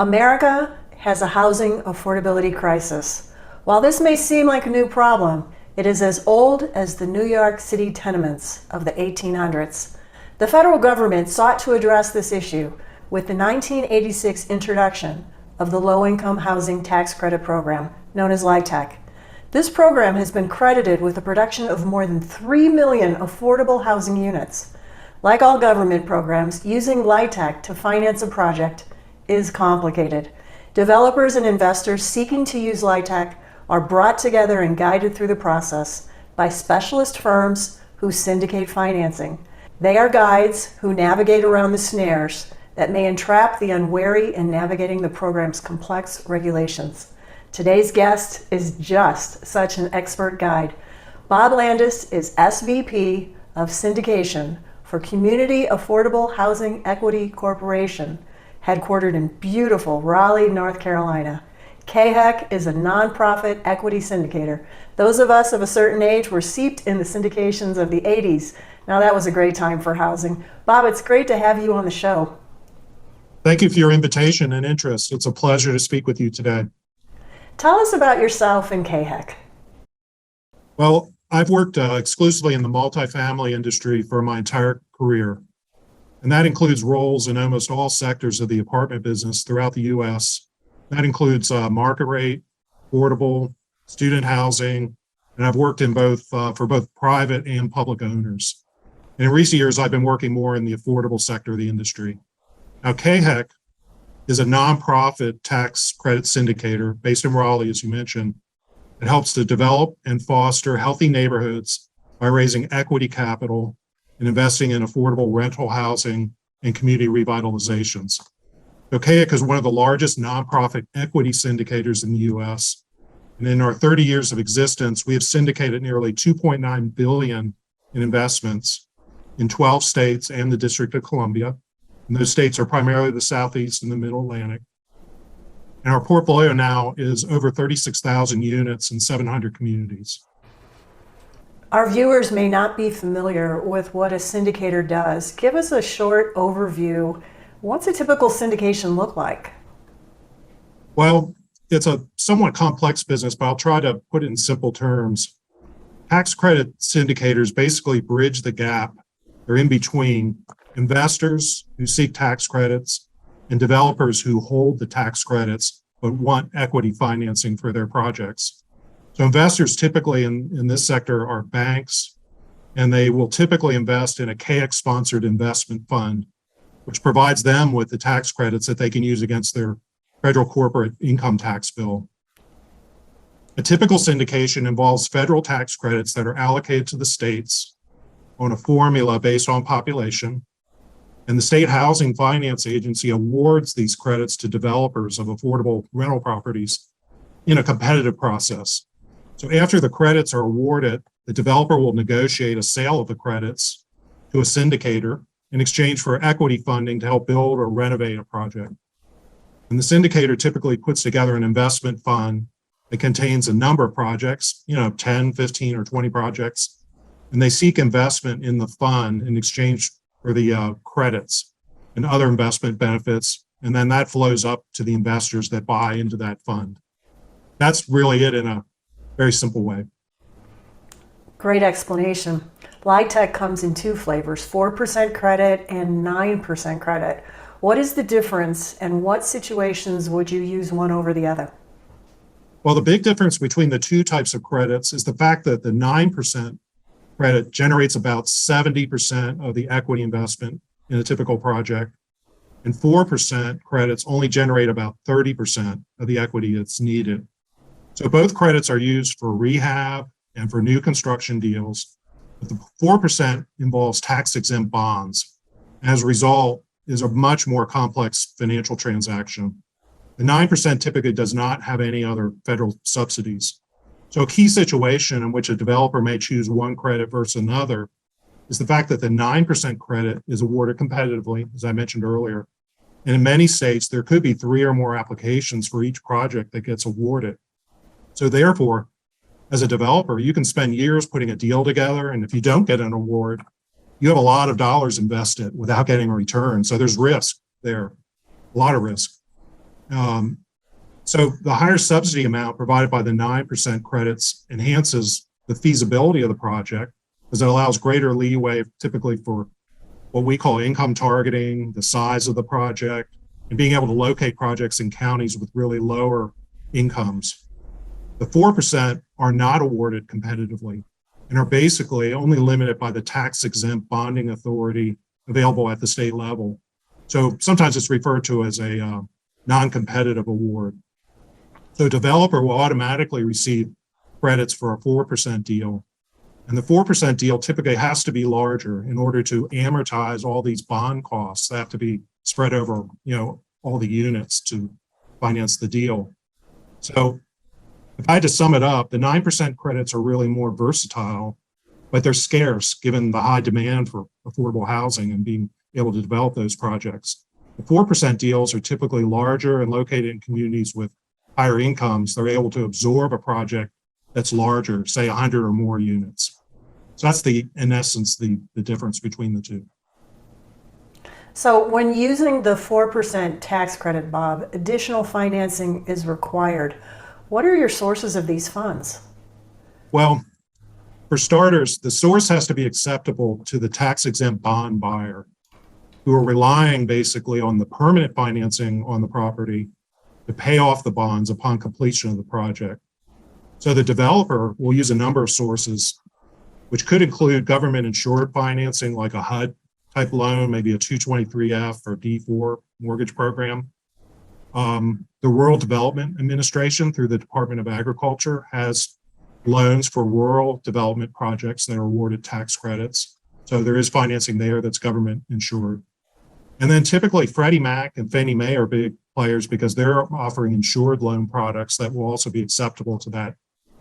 America has a housing affordability crisis. While this may seem like a new problem, it is as old as the New York City tenements of the 1800s. The federal government sought to address this issue with the 1986 introduction of the Low-Income Housing Tax Credit Program, known as LowTech. This program has been credited with the production of more than 3 million affordable housing units. Like all government programs, using LowTech to finance a project is complicated. Developers and investors seeking to use LowTech are brought together and guided through the process by specialist firms who syndicate financing. They are guides who navigate around the snares that may entrap the unwary in navigating the program's complex regulations. Today's guest is just such an expert guide. Bob Landis is SVP of Syndication for Community Affordable Housing Equity Corporation, headquartered in beautiful Raleigh, North Carolina. CAHEC is a nonprofit equity syndicator. Those of us of a certain age were seeped in the syndications of the 80s. Now that was a great time for housing. Bob, it's great to have you on the show. Thank you for your invitation and interest. It's a pleasure to speak with you today. Tell us about yourself and CAHEC. Well, I've worked exclusively in the multifamily industry for my entire career, and that includes roles in almost all sectors of the apartment business throughout the U.S. That includes market rate, affordable, student housing, and I've worked in both for both private and public owners. And in recent years, I've been working more in the affordable sector of the industry. Now, CAHEC is a nonprofit tax credit syndicator based in Raleigh, as you mentioned. It helps to develop and foster healthy neighborhoods by raising equity capital and investing in affordable rental housing and community revitalizations. So CAHEC is one of the largest nonprofit equity syndicators in the U.S. And in our 30 years of existence, we have syndicated nearly $2.9 billion in investments in 12 states and the District of Columbia. And those states are primarily the Southeast and the Middle Atlantic. And our portfolio now is over 36,000 units in 700 communities. Our viewers may not be familiar with what a syndicator does. Give us a short overview. What's a typical syndication look like? Well, it's a somewhat complex business, but I'll try to put it in simple terms. Tax credit syndicators basically bridge the gap. They're in between investors who seek tax credits and developers who hold the tax credits but want equity financing for their projects. So investors typically in this sector are banks, and they will typically invest in a CAHEC-sponsored investment fund, which provides them with the tax credits that they can use against their federal corporate income tax bill. A typical syndication involves federal tax credits that are allocated to the states on a formula based on population, and the State Housing Finance Agency awards these credits to developers of affordable rental properties in a competitive process. So after the credits are awarded, the developer will negotiate a sale of the credits to a syndicator in exchange for equity funding to help build or renovate a project. And the syndicator typically puts together an investment fund that contains a number of projects, 10, 15, or 20 projects, and they seek investment in the fund in exchange for the credits and other investment benefits, and then that flows up to the investors that buy into that fund. That's really it in a very simple way. Great explanation. LowTech comes in two flavors, 4% credit and 9% credit. What is the difference, and what situations would you use one over the other? Well, the big difference between the two types of credits is the fact that the 9% credit generates about 70% of the equity investment in a typical project, and 4% credits only generate about 30% of the equity that's needed. So both credits are used for rehab and for new construction deals, but the 4% involves tax-exempt bonds. As a result, is a much more complex financial transaction. The 9% typically does not have any other federal subsidies. So a key situation in which a developer may choose one credit versus another is the fact that the 9% credit is awarded competitively, as I mentioned earlier. And in many states, there could be 3 or more applications for each project that gets awarded. So therefore, as a developer, you can spend years putting a deal together, and if you don't get an award, you have a lot of dollars invested without getting a return. So there's risk there, a lot of risk. So the higher subsidy amount provided by the 9% credits enhances the feasibility of the project because it allows greater leeway typically for what we call income targeting, the size of the project, and being able to locate projects in counties with really lower incomes. The 4% are not awarded competitively and are basically only limited by the tax-exempt bonding authority available at the state level. So sometimes it's referred to as a non-competitive award. So a developer will automatically receive credits for a 4% deal. And the 4% deal typically has to be larger in order to amortize all these bond costs that have to be spread over, all the units to finance the deal. So if I had to sum it up, the 9% credits are really more versatile, but they're scarce given the high demand for affordable housing and being able to develop those projects. The 4% deals are typically larger and located in communities with higher incomes. They're able to absorb a project that's larger, say 100 or more units. So that's in essence, the difference between the two. So when using the 4% tax credit, Bob, additional financing is required. What are your sources of these funds? Well, for starters, the source has to be acceptable to the tax-exempt bond buyer who are relying basically on the permanent financing on the property to pay off the bonds upon completion of the project. So the developer will use a number of sources, which could include government insured financing like a HUD type loan, maybe a 223F or D4 mortgage program. The Rural Development Administration through the Department of Agriculture has loans for rural development projects that are awarded tax credits. So there is financing there that's government insured. And then typically Freddie Mac and Fannie Mae are big players because they're offering insured loan products that will also be acceptable to that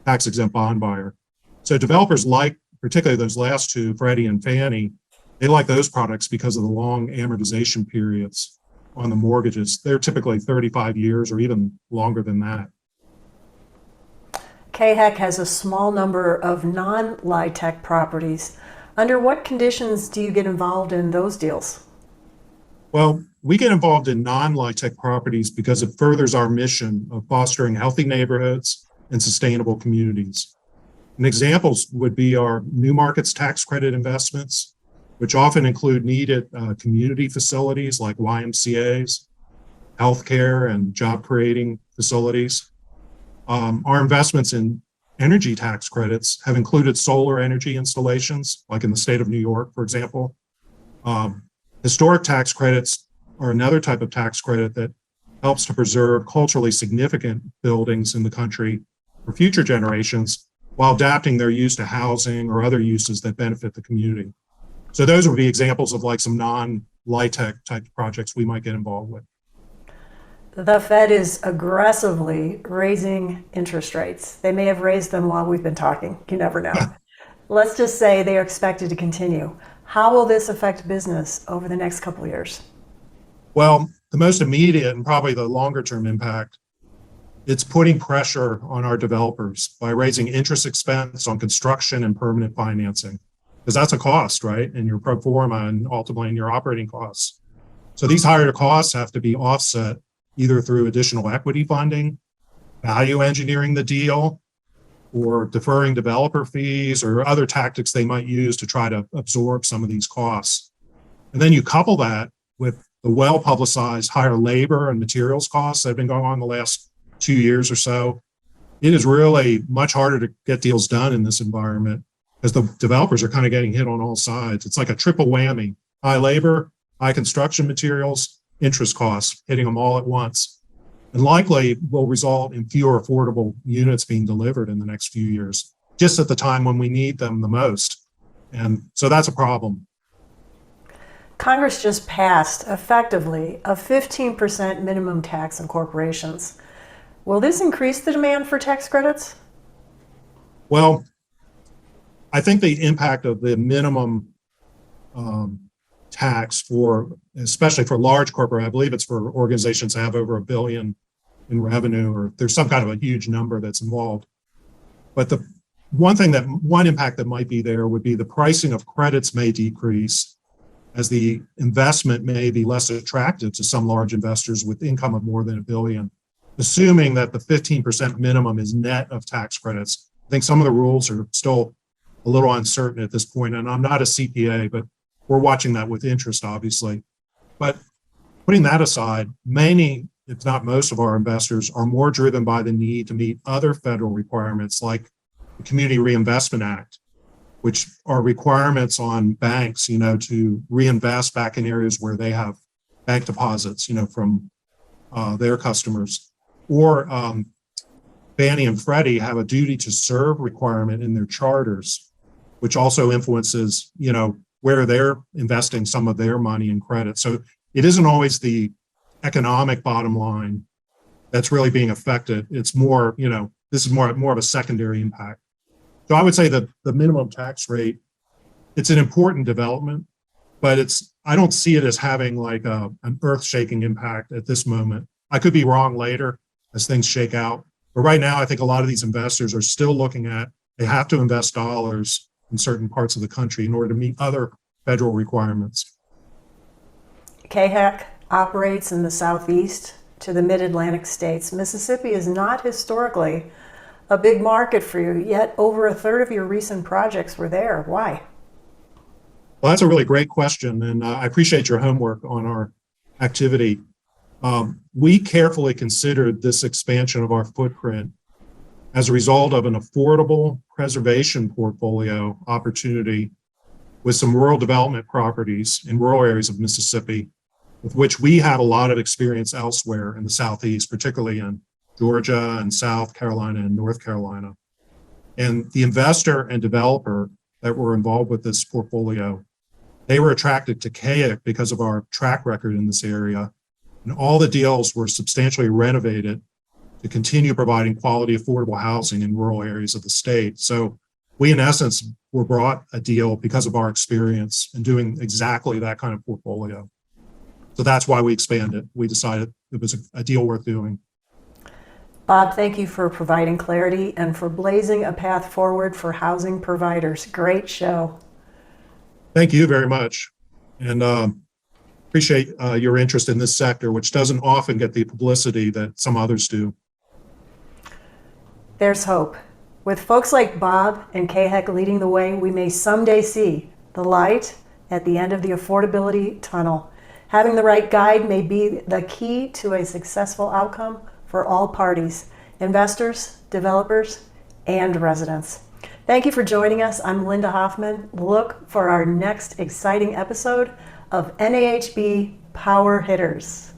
tax exempt bond buyer. So developers like, particularly those last two, Freddie and Fannie, they like those products because of the long amortization periods on the mortgages. They're typically 35 years or even longer than that. CAHEC has a small number of non-LowTech properties. Under what conditions do you get involved in those deals? Well, we get involved in non-LowTech properties because it furthers our mission of fostering healthy neighborhoods and sustainable communities. And examples would be our new markets tax credit investments, which often include needed community facilities like YMCAs, healthcare, and job creating facilities. Our investments in energy tax credits have included solar energy installations, like in the state of New York, for example. Historic tax credits are another type of tax credit that helps to preserve culturally significant buildings in the country for future generations while adapting their use to housing or other uses that benefit the community. So those would be examples of like some non-LowTech type projects we might get involved with. The Fed is aggressively raising interest rates. They may have raised them while we've been talking. You never know. Let's just say they are expected to continue. How will this affect business over the next couple of years? Well, the most immediate and probably the longer term impact, it's putting pressure on our developers by raising interest expense on construction and permanent financing, because that's a cost, right? And your pro forma and ultimately in your operating costs. So these higher costs have to be offset either through additional equity funding, value engineering the deal, or deferring developer fees or other tactics they might use to try to absorb some of these costs. And then you couple that with the well-publicized higher labor and materials costs that have been going on the last 2 years or so. It is really much harder to get deals done in this environment because the developers are kind of getting hit on all sides. It's like a triple whammy: high labor, high construction materials, interest costs, hitting them all at once, and likely will result in fewer affordable units being delivered in the next few years, just at the time when we need them the most. And so that's a problem. Congress just passed, effectively, a 15% minimum tax on corporations. Will this increase the demand for tax credits? Well, I think the impact of the minimum tax especially for large corporate, I believe it's for organizations that have over $1 billion in revenue, or there's some kind of a huge number that's involved. But the one impact that might be there would be the pricing of credits may decrease as the investment may be less attractive to some large investors with income of more than $1 billion, assuming that the 15% minimum is net of tax credits. I think some of the rules are still a little uncertain at this point, and I'm not a CPA, but we're watching that with interest, obviously. But putting that aside, many, if not most of our investors are more driven by the need to meet other federal requirements like the Community Reinvestment Act, which are requirements on banks, to reinvest back in areas where they have bank deposits, from their customers. Or Fannie and Freddie have a duty to serve requirement in their charters, which also influences, where they're investing some of their money and credit. So it isn't always the economic bottom line that's really being affected. It's more, this is more of a secondary impact. So I would say that the minimum tax rate, it's an important development, but I don't see it as having like an earth-shaking impact at this moment. I could be wrong later as things shake out. But right now, I think a lot of these investors are still looking at, they have to invest dollars in certain parts of the country in order to meet other federal requirements. CAHEC operates in the Southeast to the Mid-Atlantic states. Mississippi is not historically a big market for you, yet over a third of your recent projects were there. Why? Well, that's a really great question, and I appreciate your homework on our activity. We carefully considered this expansion of our footprint as a result of an affordable preservation portfolio opportunity with some rural development properties in rural areas of Mississippi, with which we had a lot of experience elsewhere in the Southeast, particularly in Georgia and South Carolina and North Carolina. And the investor and developer that were involved with this portfolio, they were attracted to CAHEC because of our track record in this area. And all the deals were substantially renovated to continue providing quality, affordable housing in rural areas of the state. So we, in essence, were brought a deal because of our experience in doing exactly that kind of portfolio. So that's why we expanded. We decided it was a deal worth doing. Bob, thank you for providing clarity and for blazing a path forward for housing providers. Great show. Thank you very much. And appreciate your interest in this sector, which doesn't often get the publicity that some others do. There's hope. With folks like Bob and CAHEC leading the way, we may someday see the light at the end of the affordability tunnel. Having the right guide may be the key to a successful outcome for all parties, investors, developers, and residents. Thank you for joining us. I'm Linda Hoffman. Look for our next exciting episode of NAHB Power Hitters.